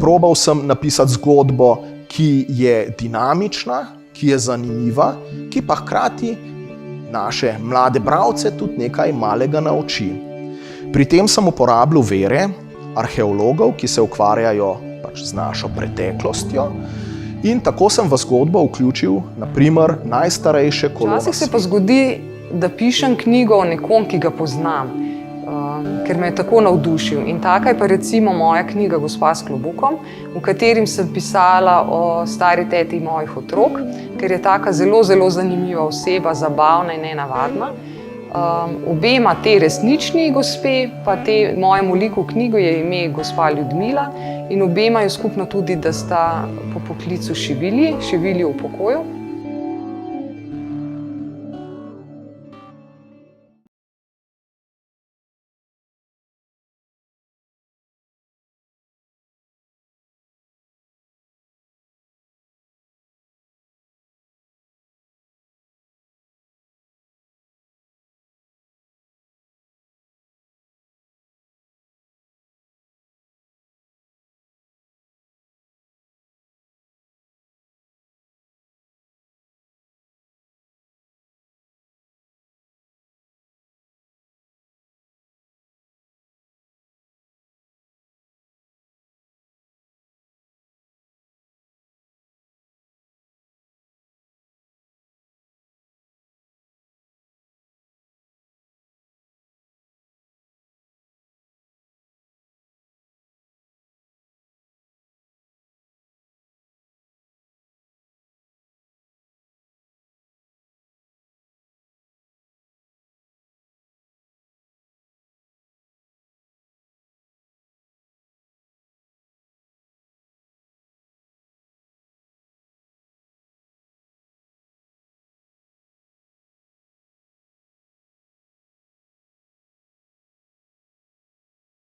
probal sem napisati zgodbo, ki je dinamična, ki je zanimiva, ki pa hkrati naše mlade bralce tudi nekaj malega nauči. Pri tem sem uporabljal vire arheologov, ki se ukvarjajo z našo preteklostjo, in tako sem v zgodbo vključil na primer najstarejše kolo. Včasih se pa zgodi, da pišem knjigo o nekom, ki ga poznam, ker me je tako navdušil. In taka je pa recimo moja knjiga Gospa s klobukom, v katerim sem pisala o stari teti mojih otrok, ker je taka zelo, zelo zanimiva oseba, zabavna in nenavadna. Obema te resnični gospe, pa te mojemu liku v knjigo je ime gospa Ljudmila in obema je skupno tudi, da sta po poklicu šivilji v pokoju.